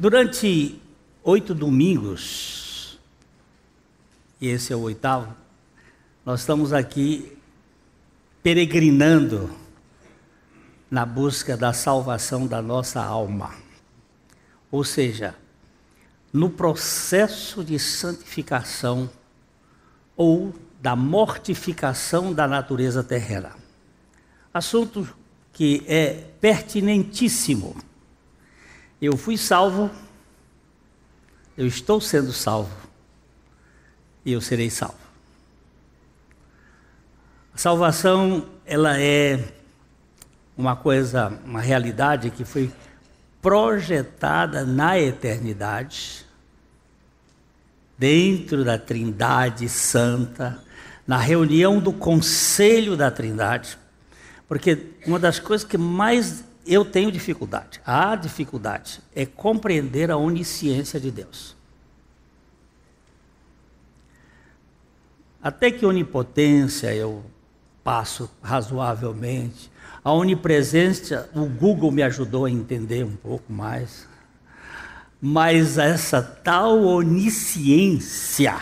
Durante 8 domingos, e esse é o 8º, nós estamos aqui peregrinando na busca da salvação da nossa alma. Ou seja, no processo de santificação ou da mortificação da natureza terrena. Assunto que é pertinentíssimo. Eu fui salvo, eu estou sendo salvo e eu serei salvo. A salvação, ela é uma realidade que foi projetada na eternidade, dentro da Trindade Santa, na reunião do Conselho da Trindade, porque uma das coisas que mais eu tenho dificuldade, é compreender a onisciência de Deus. Até que onipotência eu passo razoavelmente, a onipresença, o Google me ajudou a entender um pouco mais, mas essa tal onisciência,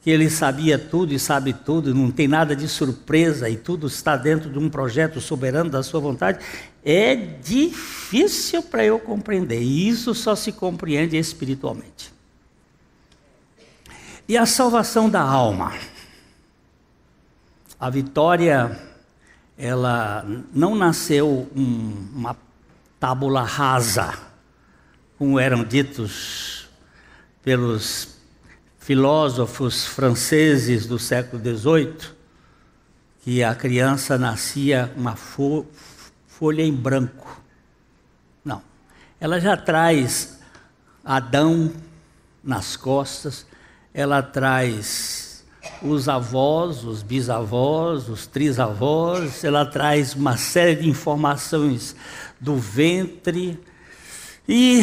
que ele sabia tudo e sabe tudo, não tem nada de surpresa e tudo está dentro de um projeto soberano da sua vontade, é difícil para eu compreender, e isso só se compreende espiritualmente. E a salvação da alma? A vitória, ela não nasceu uma tábula rasa, como eram ditos pelos filósofos franceses do século XVIII, que a criança nascia uma folha em branco. Não, ela já traz Adão nas costas, ela traz os avós, os bisavós, os trisavós, ela traz uma série de informações do ventre e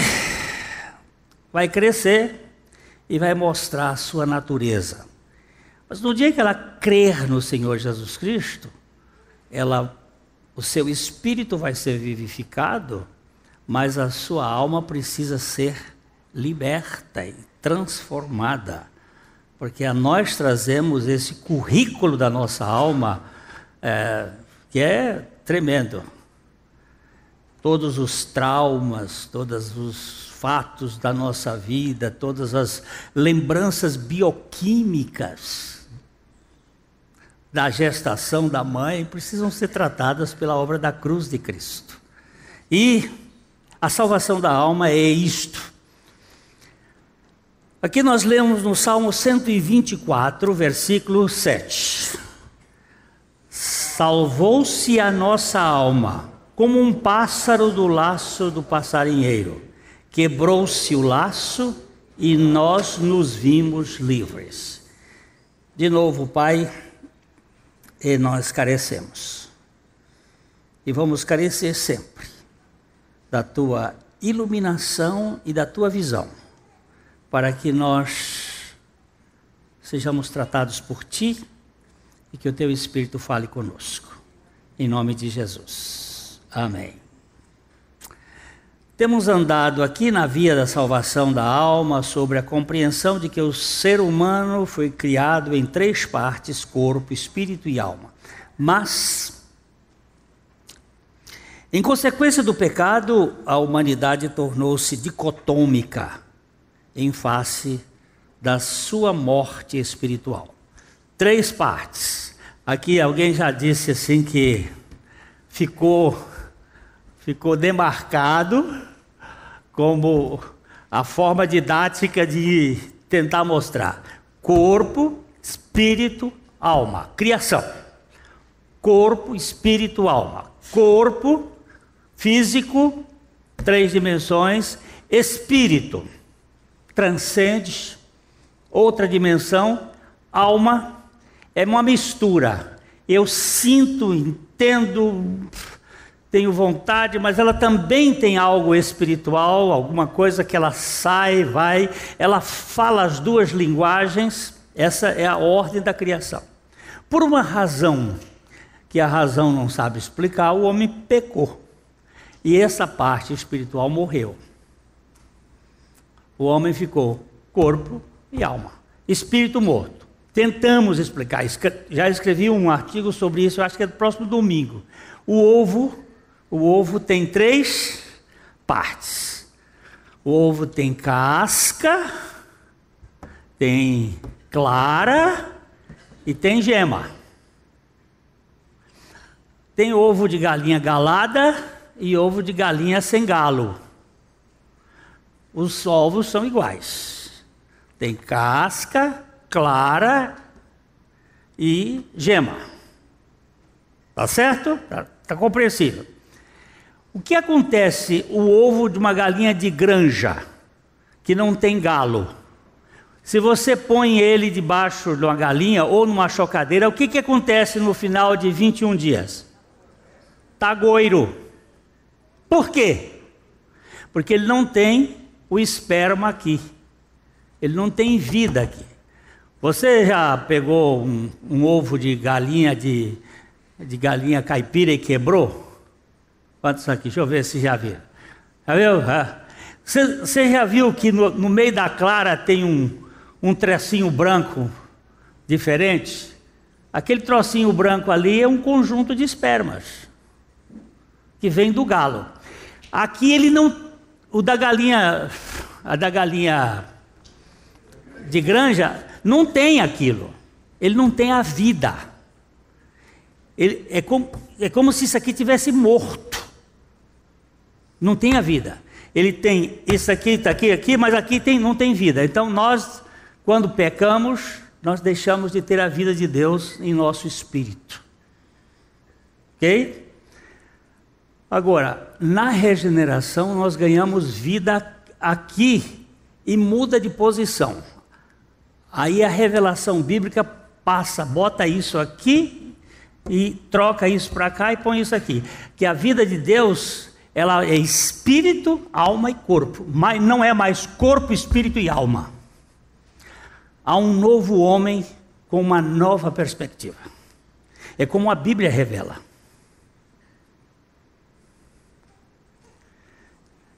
vai crescer e vai mostrar a sua natureza. Mas no dia que ela crer no Senhor Jesus Cristo, o seu espírito vai ser vivificado, mas a sua alma precisa ser liberta e transformada. Porque a nós trazemos esse currículo da nossa alma, que é tremendo. Todos os traumas, todos os fatos da nossa vida, todas as lembranças bioquímicas da gestação da mãe precisam ser tratadas pela obra da cruz de Cristo. E a salvação da alma é isto. Aqui nós lemos no Salmo 124, versículo 7. Salvou-se a nossa alma, como um pássaro do laço do passarinheiro. Quebrou-se o laço e nós nos vimos livres. De novo, Pai, e nós carecemos. E vamos carecer sempre da Tua iluminação e da Tua visão, para que nós sejamos tratados por Ti e que o Teu Espírito fale conosco. Em nome de Jesus. Amém. Temos andado aqui na via da salvação da alma sobre a compreensão de que o ser humano foi criado em 3 partes, corpo, espírito e alma. Mas, em consequência do pecado, a humanidade tornou-se dicotômica em face da sua morte espiritual. 3 partes. Aqui alguém já disse assim que ficou demarcado como a forma didática de tentar mostrar. Corpo, espírito, alma. Criação. Corpo, espírito, alma. Corpo, físico, 3 dimensões. Espírito, transcende, outra dimensão. Alma é uma mistura. Eu sinto, entendo, tenho vontade, mas ela também tem algo espiritual, alguma coisa que ela sai, vai, ela fala as 2 linguagens. Essa é a ordem da criação. Por uma razão que a razão não sabe explicar, o homem pecou. E essa parte espiritual morreu. O homem ficou corpo e alma, espírito morto. Tentamos explicar, já escrevi um artigo sobre isso, eu acho que é do próximo domingo. O ovo tem 3 partes. O ovo tem casca, tem clara e tem gema. Tem ovo de galinha galada e ovo de galinha sem galo. Os ovos são iguais. Tem casca, clara e gema. Tá certo? Tá compreensível. O que acontece o ovo de uma galinha de granja que não tem galo? Se você põe ele debaixo de uma galinha ou numa chocadeira, o que acontece no final de 21 dias? Tá goiro. Por quê? Porque ele não tem o esperma aqui. Ele não tem vida aqui. Você já pegou um ovo de galinha galinha caipira e quebrou? Quantos aqui? Deixa eu ver se já viram. Já viu? Você já viu que no meio da clara tem um trecinho branco diferente? Aquele trocinho branco ali é um conjunto de espermas que vem do galo. Aqui ele não... A da galinha de granja não tem aquilo. Ele não tem a vida. É como se isso aqui tivesse morto. Não tem a vida. Ele tem isso aqui, está aqui, mas aqui não tem vida. Então nós, quando pecamos, nós deixamos de ter a vida de Deus em nosso espírito. Ok? Agora, na regeneração nós ganhamos vida aqui e muda de posição. Aí a revelação bíblica passa, bota isso aqui e troca isso para cá e põe isso aqui. Que a vida de Deus, ela é espírito, alma e corpo, mas não é mais corpo, espírito e alma. Há um novo homem com uma nova perspectiva. É como a Bíblia revela.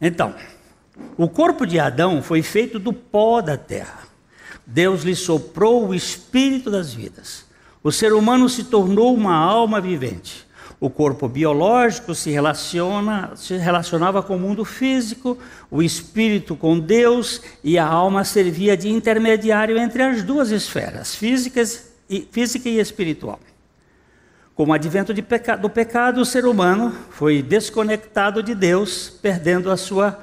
Então, o corpo de Adão foi feito do pó da terra. Deus lhe soprou o espírito das vidas. O ser humano se tornou uma alma vivente. O corpo biológico se relacionava com o mundo físico, o espírito com Deus, e a alma servia de intermediário entre as duas esferas, física e espiritual. Com o advento do pecado, o ser humano foi desconectado de Deus, perdendo a sua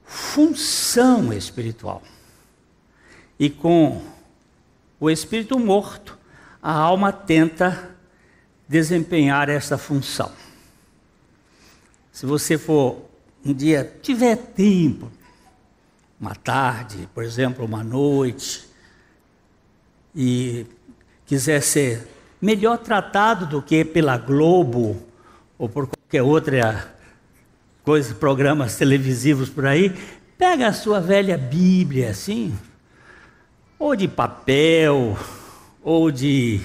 função espiritual. E com o espírito morto, a alma tenta desempenhar essa função. Se você for um dia, tiver tempo, uma tarde, por exemplo, uma noite, e quiser ser melhor tratado do que pela Globo ou por qualquer outra coisa, programas televisivos por aí, pega a sua velha Bíblia assim, ou de papel, ou de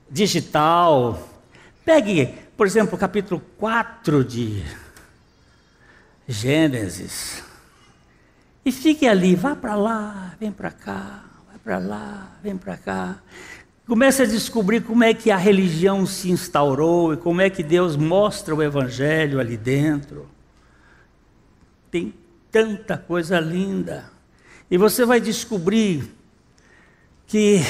digital. Pegue, por exemplo, o capítulo 4 de Gênesis e fique ali, vá para lá, vem para cá, vai para lá, vem para cá. Comece a descobrir como é que a religião se instaurou e como é que Deus mostra o evangelho ali dentro. Tem tanta coisa linda. E você vai descobrir que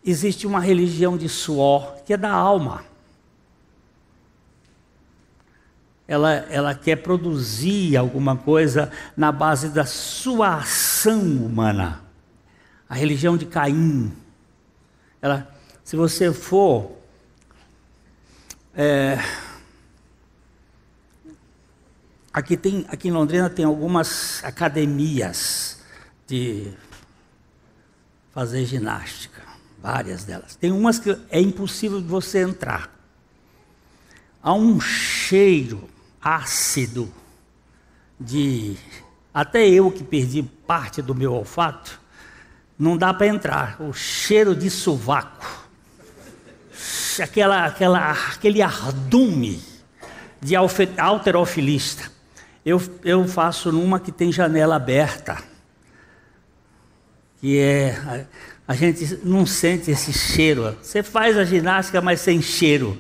existe uma religião de suor, que é da alma. Ela quer produzir alguma coisa na base da sua ação humana. A religião de Caim. Se você for... Aqui em Londrina tem algumas academias de fazer ginástica. Várias delas. Tem umas que é impossível de você entrar. Há um cheiro ácido até eu que perdi parte do meu olfato, não dá para entrar. O cheiro de sovaco. Aquele ardume de halterofilista. Eu faço numa que tem janela aberta, que a gente não sente esse cheiro. Você faz a ginástica, mas sem cheiro.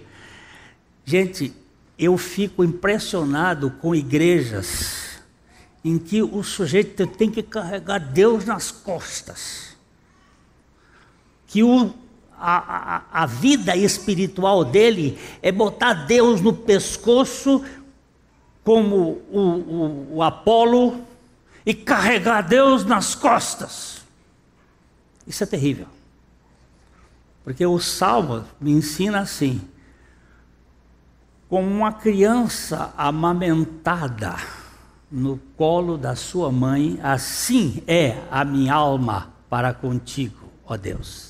Gente, eu fico impressionado com igrejas em que o sujeito tem que carregar Deus nas costas. Que a vida espiritual dele é botar Deus no pescoço, como o Apolo, e carregar Deus nas costas. Isso é terrível. Porque o Salmo me ensina assim: como uma criança amamentada no colo da sua mãe, assim é a minha alma para contigo, ó Deus.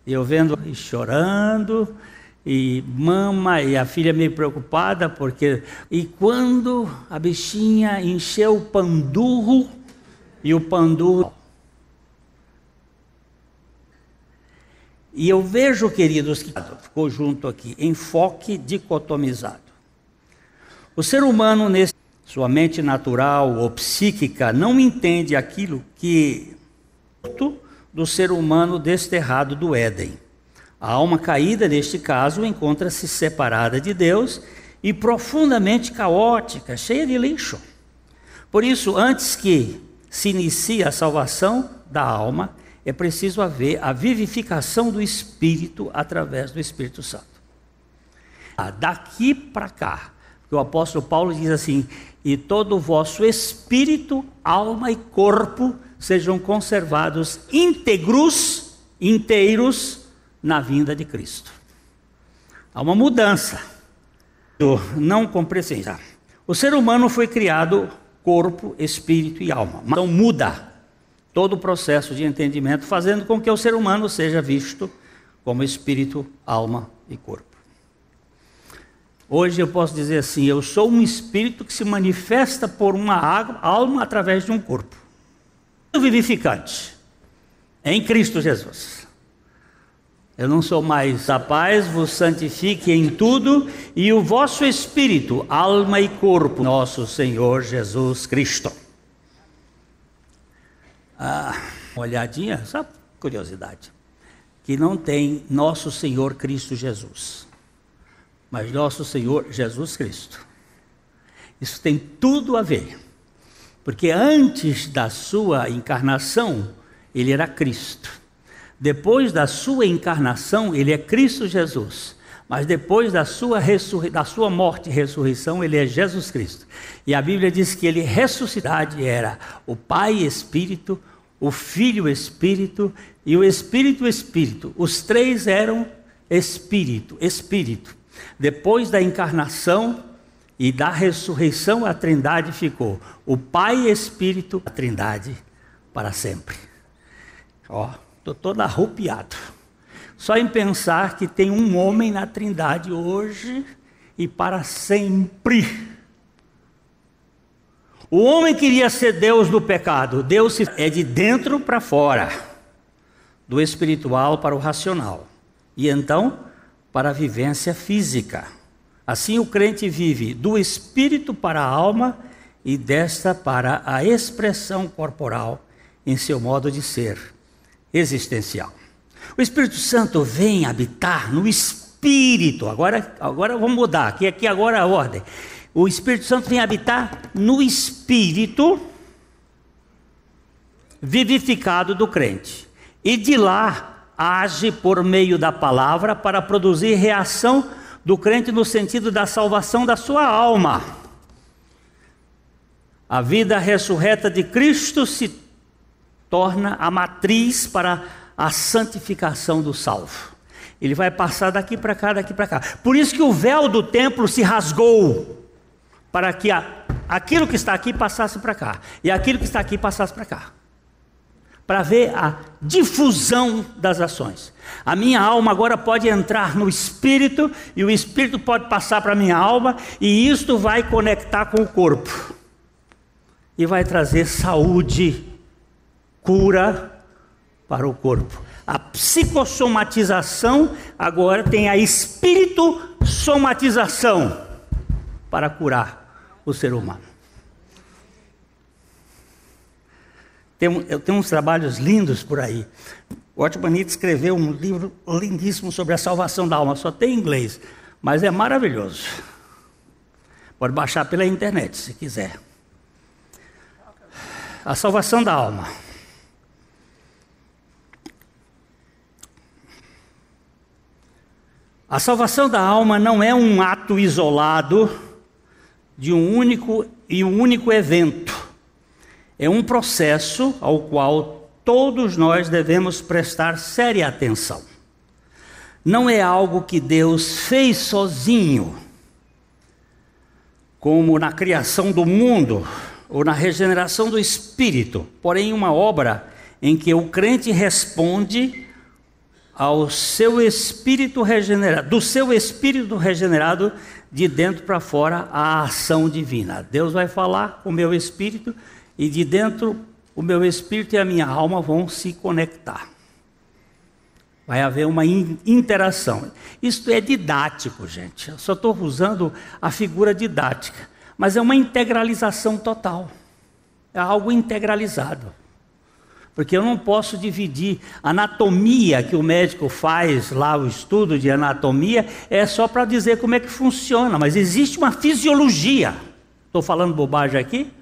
E eu vendo e chorando, e mama, e a filha meio preocupada, porque... E quando a bichinha encheu o pandurro, e o pandurro... E eu vejo, queridos, que ficou junto aqui, enfoque dicotomizado. O ser humano, sua mente natural ou psíquica, não entende aquilo que do ser humano desterrado do Éden. A alma caída, neste caso, encontra-se separada de Deus e profundamente caótica, cheia de lixo. Por isso, antes que se inicie a salvação da alma, é preciso haver a vivificação do Espírito através do Espírito Santo. Daqui para cá, o apóstolo Paulo diz assim: e todo o vosso espírito, alma e corpo sejam conservados inteiros na vinda de Cristo. Há uma mudança. Não compreensão. O ser humano foi criado corpo, espírito e alma. Então muda todo o processo de entendimento, fazendo com que o ser humano seja visto como espírito, alma e corpo. Hoje eu posso dizer assim: eu sou um espírito que se manifesta por uma alma através de um corpo. Vivificante em Cristo Jesus. Eu não sou mais a paz, vos santifique em tudo, e o vosso espírito, alma e corpo, nosso Senhor Jesus Cristo. Uma olhadinha, só curiosidade, que não tem nosso Senhor Cristo Jesus, mas nosso Senhor Jesus Cristo. Isso tem tudo a ver, porque antes da sua encarnação, ele era Cristo. Depois da sua encarnação, ele é Cristo Jesus. Mas depois da sua morte e ressurreição, ele é Jesus Cristo. E a Bíblia diz que ele ressuscitado era o Pai Espírito, o Filho Espírito e o Espírito Espírito. Os três eram Espírito. Depois da encarnação e da ressurreição, a Trindade ficou. O Pai Espírito, a Trindade para sempre. Estou todo arrupiado. Só em pensar que tem um homem na Trindade hoje e para sempre. O homem queria ser Deus do pecado. Deus é de dentro para fora, do espiritual para o racional, e então para a vivência física. Assim o crente vive do espírito para a alma e desta para a expressão corporal em seu modo de ser existencial. O Espírito Santo vem habitar no espírito. Agora vamos mudar, aqui agora a ordem. O Espírito Santo vem habitar no espírito vivificado do crente. E de lá age por meio da palavra para produzir reação do crente no sentido da salvação da sua alma. A vida ressurreta de Cristo se torna a matriz para a santificação do salvo. Ele vai passar daqui para cá, daqui para cá. Por isso que o véu do templo se rasgou, para que aquilo que está aqui passasse para cá, e aquilo que está aqui passasse para cá, para ver a difusão das ações. A minha alma agora pode entrar no Espírito, e o Espírito pode passar para a minha alma, e isto vai conectar com o corpo, e vai trazer saúde, cura para o corpo. A psicossomatização agora tem a espírito-somatização para curar o ser humano. Eu tenho uns trabalhos lindos por aí. O Watchman Nee escreveu um livro lindíssimo sobre a salvação da alma, só tem em inglês, mas é maravilhoso. Pode baixar pela internet, se quiser. A salvação da alma. A salvação da alma não é um ato isolado de um único evento. É um processo ao qual todos nós devemos prestar séria atenção. Não é algo que Deus fez sozinho, como na criação do mundo ou na regeneração do espírito, porém uma obra em que o crente responde ao seu espírito regenerado, do seu espírito regenerado de dentro para fora a ação divina. Deus vai falar com o meu espírito e de dentro o meu espírito e a minha alma vão se conectar. Vai haver uma interação. Isto é didático, gente. Eu só estou usando a figura didática. Mas é uma integralização total. É algo integralizado. Porque eu não posso dividir a anatomia que o médico faz lá, o estudo de anatomia, é só para dizer como é que funciona. Mas existe uma fisiologia. Estou falando bobagem aqui?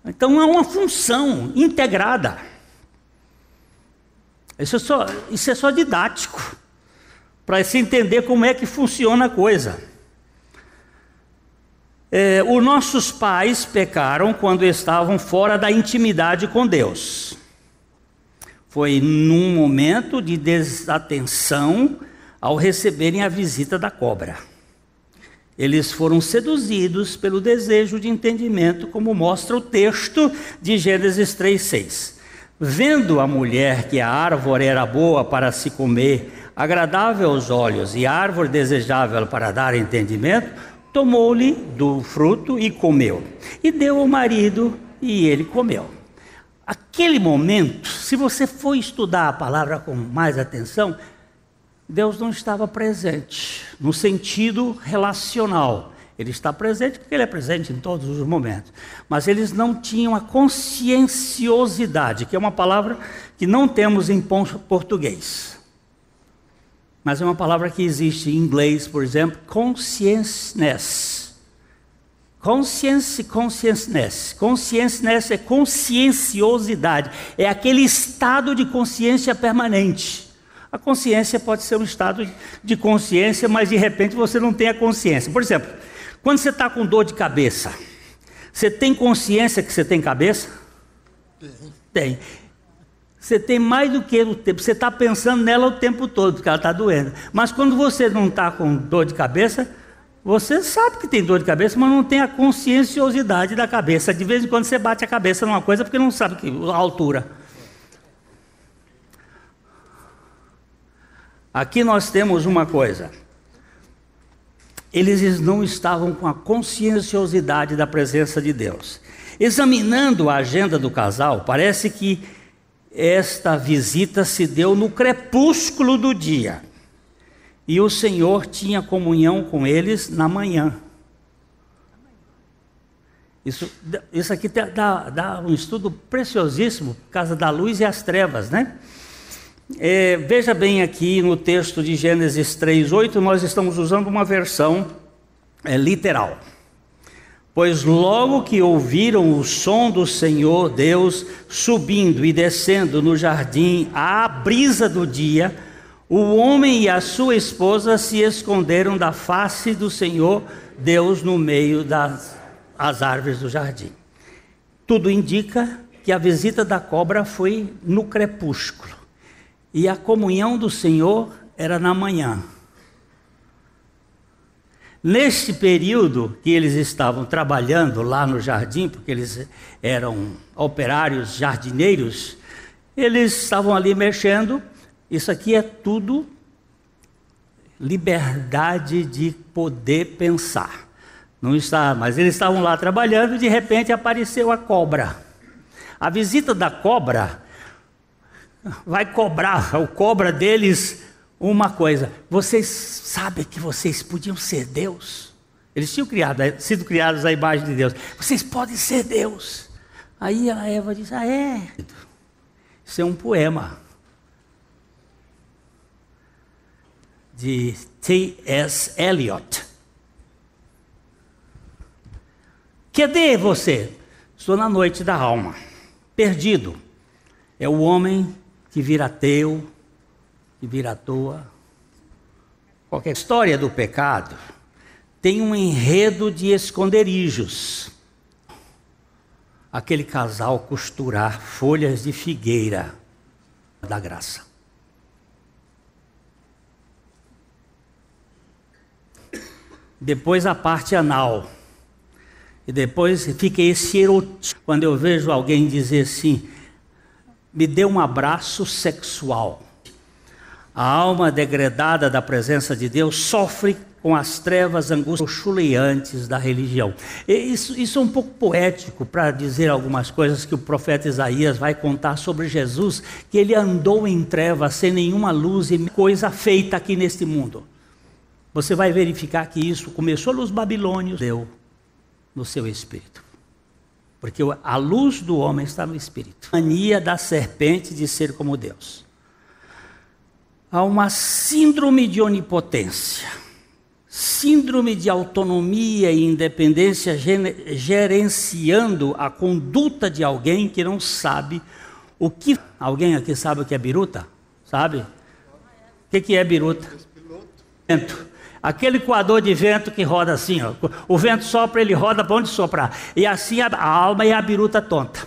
Então é uma função integrada. Isso é só didático, para se entender como é que funciona a coisa. Os nossos pais pecaram quando estavam fora da intimidade com Deus. Foi num momento de desatenção ao receberem a visita da cobra. Eles foram seduzidos pelo desejo de entendimento, como mostra o texto de Gênesis 3:6. Vendo a mulher que a árvore era boa para se comer, agradável aos olhos e árvore desejável para dar entendimento, tomou-lhe do fruto e comeu. E deu ao marido e ele comeu. Aquele momento, se você for estudar a palavra com mais atenção, Deus não estava presente no sentido relacional. Ele está presente porque Ele é presente em todos os momentos. Mas eles não tinham a conscienciosidade, que é uma palavra que não temos em português. Mas é uma palavra que existe em inglês, por exemplo, consciousness. Consciousness. Consciousness é conscienciosidade. É aquele estado de consciência permanente. A consciência pode ser um estado de consciência, mas de repente você não tem a consciência. Por exemplo, quando você está com dor de cabeça, você tem consciência que você tem cabeça? Tem. Você tem mais do que o tempo, você está pensando nela o tempo todo, porque ela está doendo. Mas quando você não está com dor de cabeça, você sabe que tem dor de cabeça, mas não tem a conscienciosidade da cabeça. De vez em quando você bate a cabeça numa coisa porque não sabe a altura. Aqui nós temos uma coisa. Eles não estavam com a conscienciosidade da presença de Deus. Examinando a agenda do casal, parece que esta visita se deu no crepúsculo do dia. E o Senhor tinha comunhão com eles na manhã. Isso aqui dá um estudo preciosíssimo por causa da luz e as trevas, né? Veja bem aqui no texto de Gênesis 3:8, nós estamos usando uma versão literal. Pois logo que ouviram o som do Senhor Deus subindo e descendo no jardim à brisa do dia, o homem e a sua esposa se esconderam da face do Senhor Deus no meio das árvores do jardim. Tudo indica que a visita da cobra foi no crepúsculo. E a comunhão do Senhor era na manhã. Neste período que eles estavam trabalhando lá no jardim, porque eles eram operários jardineiros, eles estavam ali mexendo. Isso aqui é tudo liberdade de poder pensar. Não está, mas eles estavam lá trabalhando e de repente apareceu a cobra. A visita da cobra vai cobrar, o cobra deles uma coisa. Vocês sabem que vocês podiam ser Deus? Eles tinham sido criados à imagem de Deus. Vocês podem ser Deus. Aí a Eva diz, isso é um poema de T.S. Eliot. Cadê você? Estou na noite da alma, perdido. É o homem que vira ateu, que vira à toa. Qualquer história do pecado tem um enredo de esconderijos. Aquele casal costurar folhas de figueira da graça. Depois a parte anal. E depois fica esse erotismo. Quando eu vejo alguém dizer assim, me dê um abraço sexual. A alma degradada da presença de Deus sofre com as trevas angustiantes da religião. Isso é um pouco poético para dizer algumas coisas que o profeta Isaías vai contar sobre Jesus, que ele andou em trevas sem nenhuma luz e coisa feita aqui neste mundo. Você vai verificar que isso começou nos babilônios, deu no seu espírito. Porque a luz do homem está no espírito. A mania da serpente de ser como Deus. Há uma síndrome de onipotência, síndrome de autonomia e independência gerenciando a conduta de alguém que não sabe o que... Alguém aqui sabe o que é biruta? Sabe? O que é biruta? Vento. Aquele coador de vento que roda assim, ó. O vento sopra, ele roda para onde soprar. E assim a alma é a biruta tonta.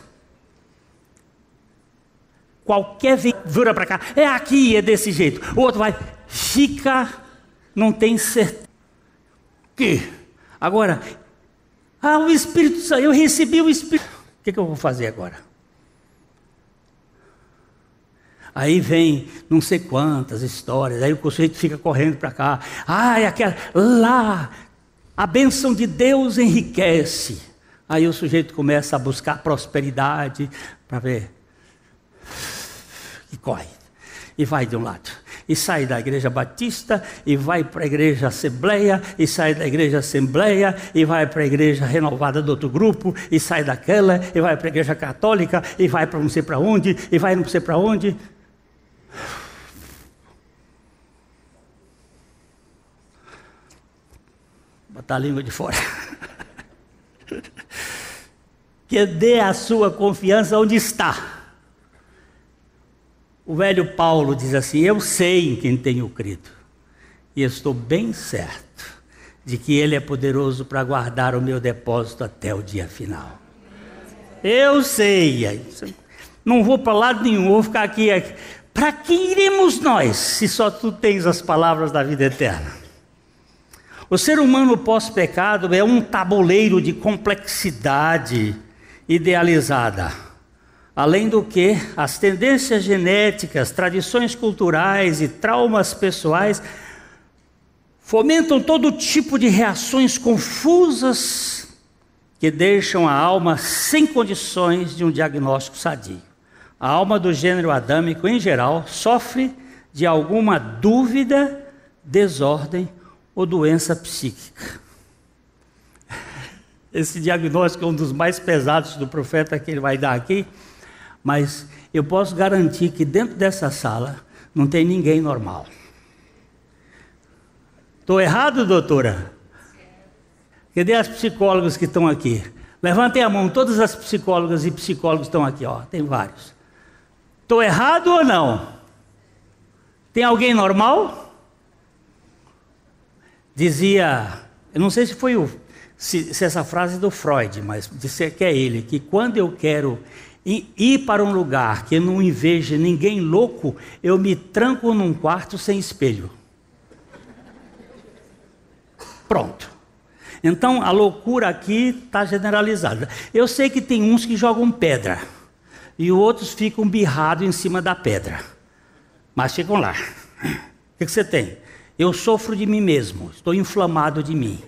Qualquer vento vira para cá, é aqui, é desse jeito. O outro vai, fica, não tem certeza. Que? Agora, o Espírito Santo, eu recebi o Espírito. O que eu vou fazer agora? Aí vem não sei quantas histórias, aí o sujeito fica correndo para cá. Aquela, lá, a bênção de Deus enriquece. Aí o sujeito começa a buscar prosperidade para ver. E corre, e vai de um lado, e sai da igreja batista, e vai para a igreja assembleia, e sai da igreja assembleia, e vai para a igreja renovada do outro grupo, e sai daquela, e vai para a igreja católica, e vai para não sei para onde, e vai não sei para onde. Botar a língua de fora. Que dê a sua confiança onde está. O velho Paulo diz assim, eu sei em quem tenho crido, e estou bem certo de que Ele é poderoso para guardar o meu depósito até o dia final. Eu sei, não vou para lado nenhum, vou ficar aqui. Para que iremos nós, se só Tu tens as palavras da vida eterna? O ser humano pós-pecado é um tabuleiro de complexidade idealizada. Além do que, as tendências genéticas, tradições culturais e traumas pessoais fomentam todo tipo de reações confusas que deixam a alma sem condições de um diagnóstico sadio. A alma do gênero adâmico, em geral, sofre de alguma dúvida, desordem ou doença psíquica. Esse diagnóstico é um dos mais pesados do profeta que ele vai dar aqui. Mas eu posso garantir que dentro dessa sala não tem ninguém normal. Estou errado, doutora? Cadê as psicólogas que estão aqui? Levantem a mão, todas as psicólogas e psicólogos estão aqui, ó, tem vários. Estou errado ou não? Tem alguém normal? Dizia, eu não sei se foi se essa frase é do Freud, mas disse que é ele, que quando eu quero ir para um lugar que eu não veja ninguém louco, eu me tranco num quarto sem espelho. Pronto. Então a loucura aqui está generalizada. Eu sei que tem uns que jogam pedra e outros ficam birrados em cima da pedra, mas ficam lá. O que você tem? Eu sofro de mim mesmo, estou inflamado de mim,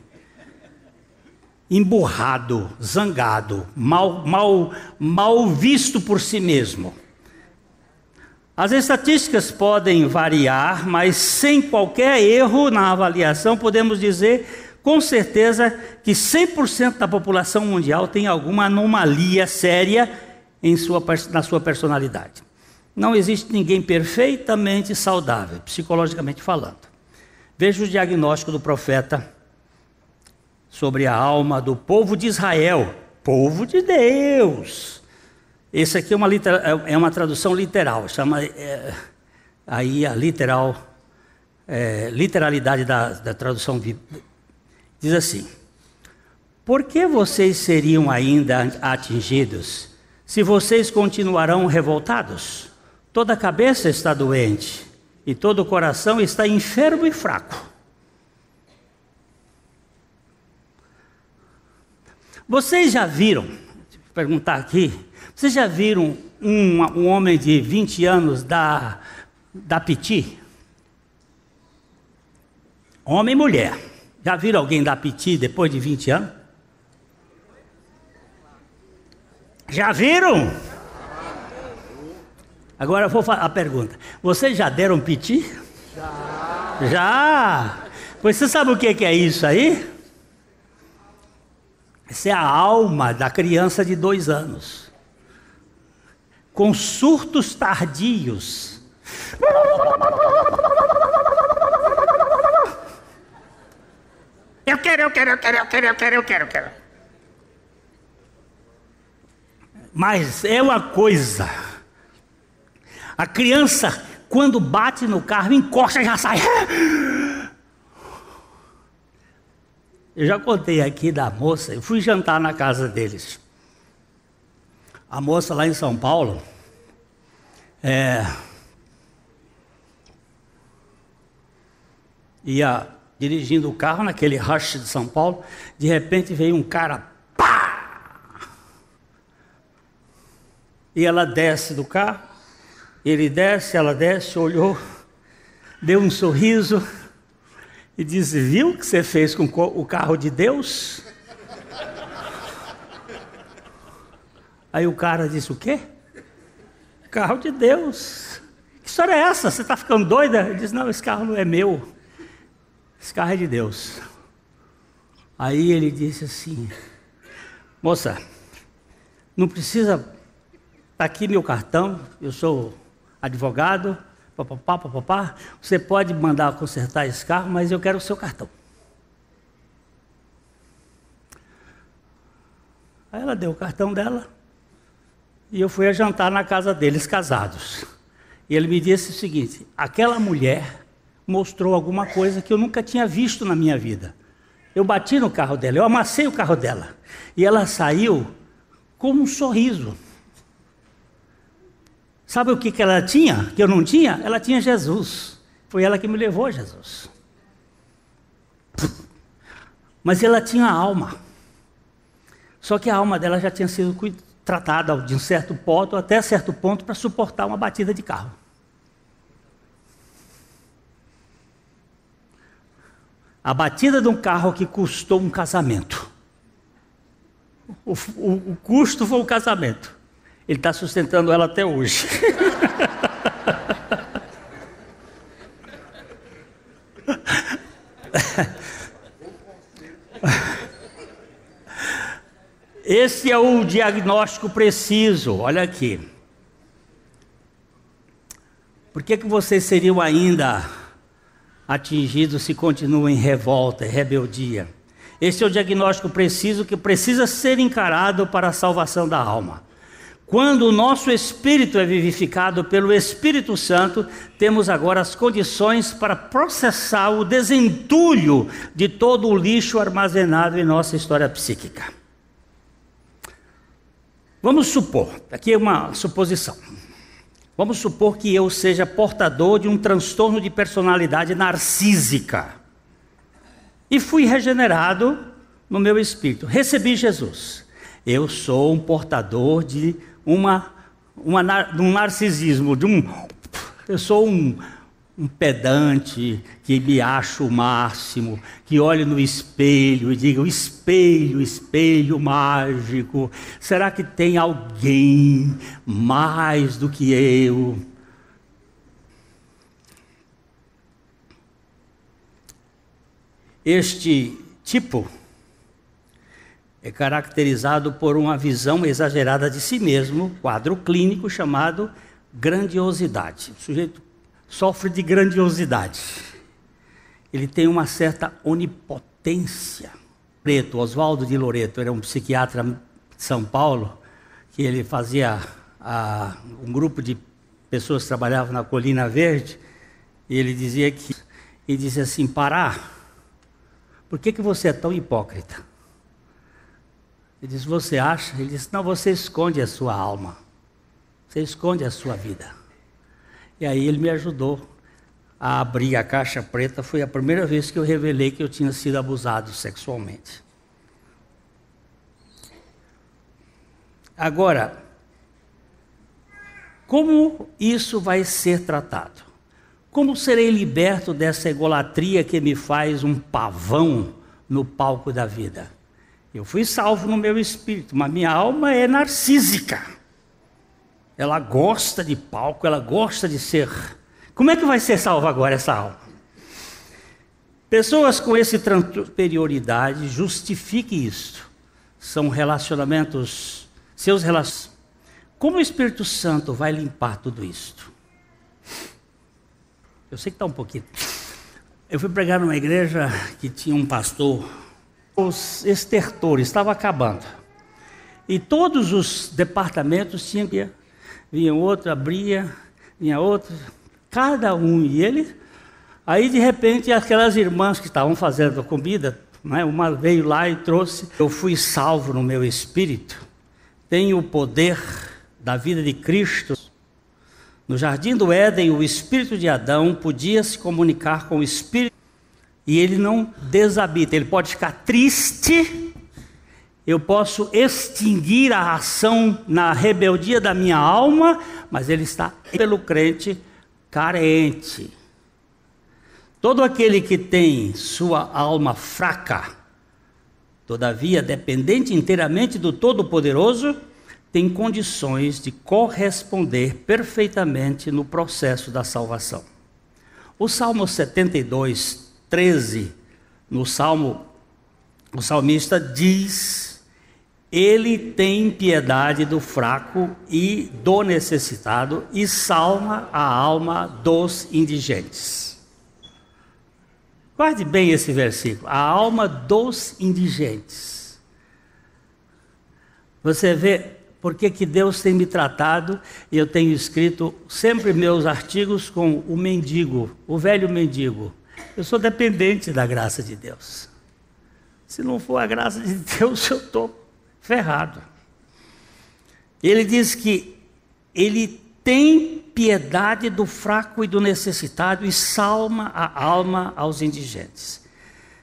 emburrado, zangado, mal visto por si mesmo. As estatísticas podem variar, mas sem qualquer erro na avaliação, podemos dizer com certeza que 100% da população mundial tem alguma anomalia séria na sua personalidade. Não existe ninguém perfeitamente saudável, psicologicamente falando. Veja o diagnóstico do profeta sobre a alma do povo de Israel, povo de Deus. Esse aqui é uma tradução literal, chama aí a literalidade da tradução diz assim: por que vocês seriam ainda atingidos se vocês continuarão revoltados? Toda a cabeça está doente e todo o coração está enfermo e fraco. Vocês já viram, vou perguntar aqui, vocês já viram um homem de 20 anos dar piti? Homem e mulher. Já viram alguém dar piti depois de 20 anos? Já viram? Agora eu vou fazer a pergunta. Vocês já deram piti? Já. Já? Pois você sabe o que é isso aí? Essa é a alma da criança de 2 anos. Com surtos tardios. Eu quero. Mas é uma coisa. A criança, quando bate no carro, encosta e já sai. Eu já contei aqui da moça, eu fui jantar na casa deles. A moça lá em São Paulo, ia dirigindo o carro naquele rush de São Paulo, de repente veio um cara, pá! E ela desce do carro, ele desce, ela desce, olhou, deu um sorriso e disse: viu o que você fez com o carro de Deus? Aí o cara disse: o quê? Carro de Deus. Que história é essa? Você está ficando doida? Ele disse: não, esse carro não é meu. Esse carro é de Deus. Aí ele disse assim: moça, não precisa, está aqui meu cartão, eu sou advogado, papapá, você pode mandar consertar esse carro, mas eu quero o seu cartão. Aí ela deu o cartão dela e eu fui a jantar na casa deles, casados. E ele me disse o seguinte: aquela mulher mostrou alguma coisa que eu nunca tinha visto na minha vida. Eu bati no carro dela, eu amassei o carro dela. E ela saiu com um sorriso. Sabe o que ela tinha, que eu não tinha? Ela tinha Jesus. Foi ela que me levou a Jesus. Mas ela tinha alma. Só que a alma dela já tinha sido tratada de um certo ponto, até certo ponto, para suportar uma batida de carro. A batida de um carro que custou um casamento. O custo foi o casamento. Ele está sustentando ela até hoje. Esse é o diagnóstico preciso. Olha aqui. Por que vocês seriam ainda atingidos se continuam em revolta e rebeldia? Esse é o diagnóstico preciso que precisa ser encarado para a salvação da alma. Quando o nosso espírito é vivificado pelo Espírito Santo, temos agora as condições para processar o desentulho de todo o lixo armazenado em nossa história psíquica. Vamos supor, aqui é uma suposição. Vamos supor que eu seja portador de um transtorno de personalidade narcísica. E fui regenerado no meu espírito. Recebi Jesus. Eu sou um portador de um narcisismo, eu sou um pedante que me acho o máximo, que olho no espelho e digo: espelho, espelho mágico, será que tem alguém mais do que eu? Este tipo é caracterizado por uma visão exagerada de si mesmo, quadro clínico chamado grandiosidade. O sujeito sofre de grandiosidade. Ele tem uma certa onipotência. Oswaldo de Loreto era um psiquiatra de São Paulo, que ele fazia um grupo de pessoas que trabalhavam na Colina Verde, e ele dizia assim, Pará, por que você é tão hipócrita? Ele disse, você acha? Ele disse, não, você esconde a sua alma, você esconde a sua vida. E aí ele me ajudou a abrir a caixa preta. Foi a primeira vez que eu revelei que eu tinha sido abusado sexualmente. Agora, como isso vai ser tratado? Como serei liberto dessa egolatria que me faz um pavão no palco da vida? Eu fui salvo no meu espírito, mas minha alma é narcísica. Ela gosta de palco, ela gosta de ser. Como é que vai ser salva agora essa alma? Pessoas com esse superioridade, justifique isso. São relacionamentos, seus relacionamentos. Como o Espírito Santo vai limpar tudo isto? Eu sei que está um pouquinho. Eu fui pregar numa igreja que tinha um pastor. Os estertores estavam acabando. E todos os departamentos tinham que... Vinha outro, abria, vinha outro, cada um. E ele... Aí, de repente, aquelas irmãs que estavam fazendo a comida, né, uma veio lá e trouxe. Eu fui salvo no meu espírito. Tenho o poder da vida de Cristo. No jardim do Éden, o espírito de Adão podia se comunicar com o espírito e ele não desabita. Ele pode ficar triste, eu posso extinguir a ação na rebeldia da minha alma, mas ele está pelo crente carente. Todo aquele que tem sua alma fraca, todavia dependente inteiramente do Todo-Poderoso, tem condições de corresponder perfeitamente no processo da salvação. O Salmo 72, 13, o salmista diz: Ele tem piedade do fraco e do necessitado e salva a alma dos indigentes. Guarde bem esse versículo, a alma dos indigentes. Você vê porque que Deus tem me tratado, e eu tenho escrito sempre meus artigos com o mendigo, o velho mendigo. Eu sou dependente da graça de Deus. Se não for a graça de Deus, eu estou ferrado. Ele diz que ele tem piedade do fraco e do necessitado e salva a alma aos indigentes.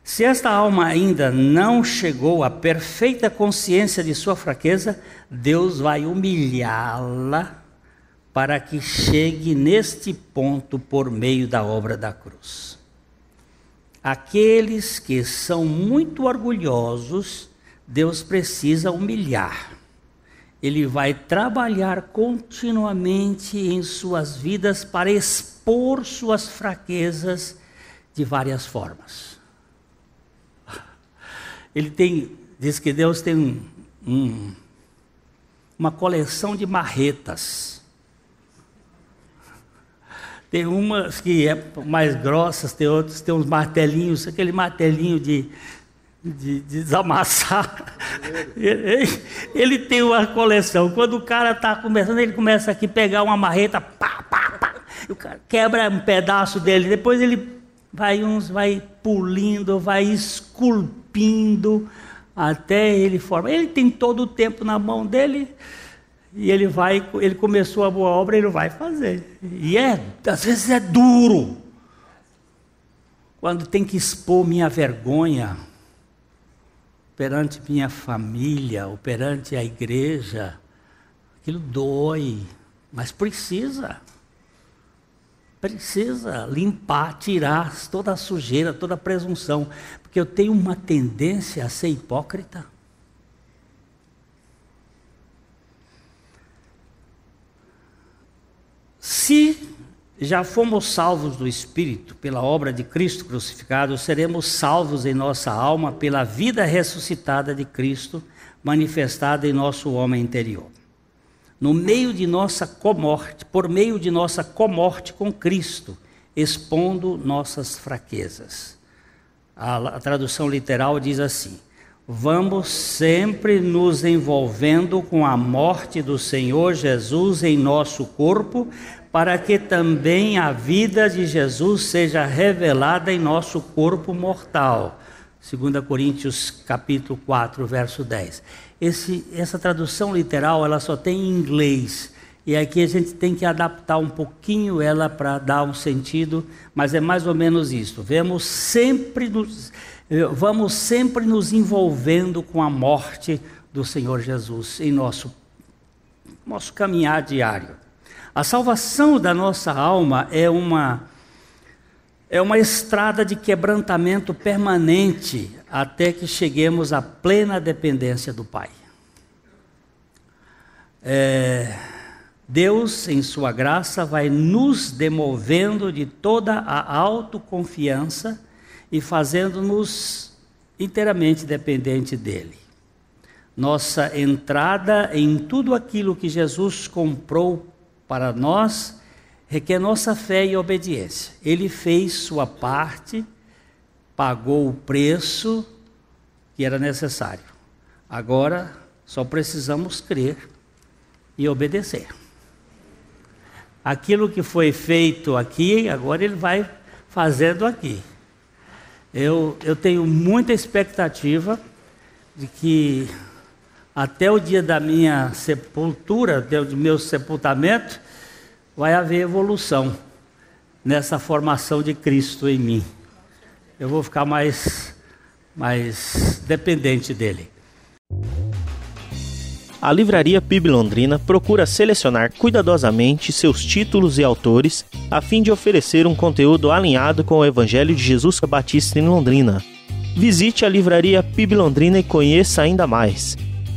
Se esta alma ainda não chegou à perfeita consciência de sua fraqueza, Deus vai humilhá-la para que chegue neste ponto por meio da obra da cruz. Aqueles que são muito orgulhosos, Deus precisa humilhar. Ele vai trabalhar continuamente em suas vidas para expor suas fraquezas de várias formas. Diz que Deus tem uma coleção de marretas. Tem umas que é mais grossas, tem outras que tem uns martelinhos, aquele martelinho de desamassar. Ele tem uma coleção. Quando o cara está começando, ele começa aqui a pegar uma marreta, pá, pá, pá, o cara quebra um pedaço dele, depois ele vai pulindo, vai esculpindo, até ele forma. Ele tem todo o tempo na mão dele, e ele começou a boa obra, ele vai fazer. E às vezes é duro. Quando tem que expor minha vergonha perante minha família, ou perante a igreja, aquilo dói, mas precisa limpar, tirar toda a sujeira, toda a presunção, porque eu tenho uma tendência a ser hipócrita. Se já fomos salvos do Espírito pela obra de Cristo crucificado, seremos salvos em nossa alma pela vida ressuscitada de Cristo, manifestada em nosso homem interior. No meio de nossa comorte, por meio de nossa comorte com Cristo, expondo nossas fraquezas. A tradução literal diz assim: vamos sempre nos envolvendo com a morte do Senhor Jesus em nosso corpo, para que também a vida de Jesus seja revelada em nosso corpo mortal. 2 Coríntios capítulo 4, verso 10. Essa tradução literal, ela só tem em inglês, e aqui a gente tem que adaptar um pouquinho ela para dar um sentido, mas é mais ou menos isso. Vamos sempre nos envolvendo com a morte do Senhor Jesus em nosso caminhar diário. A salvação da nossa alma é uma estrada de quebrantamento permanente até que cheguemos à plena dependência do Pai. Deus, em sua graça, vai nos demovendo de toda a autoconfiança e fazendo-nos inteiramente dependente dEle. Nossa entrada em tudo aquilo que Jesus comprou para nós requer nossa fé e obediência. Ele fez sua parte, pagou o preço que era necessário. Agora só precisamos crer e obedecer. Aquilo que foi feito aqui, agora Ele vai fazendo aqui. Eu tenho muita expectativa de que até o dia da minha sepultura, do meu sepultamento, vai haver evolução nessa formação de Cristo em mim. Eu vou ficar mais dependente dele. A Livraria PIB Londrina procura selecionar cuidadosamente seus títulos e autores a fim de oferecer um conteúdo alinhado com o Evangelho de Jesus Batista em Londrina. Visite a Livraria PIB Londrina e conheça ainda mais.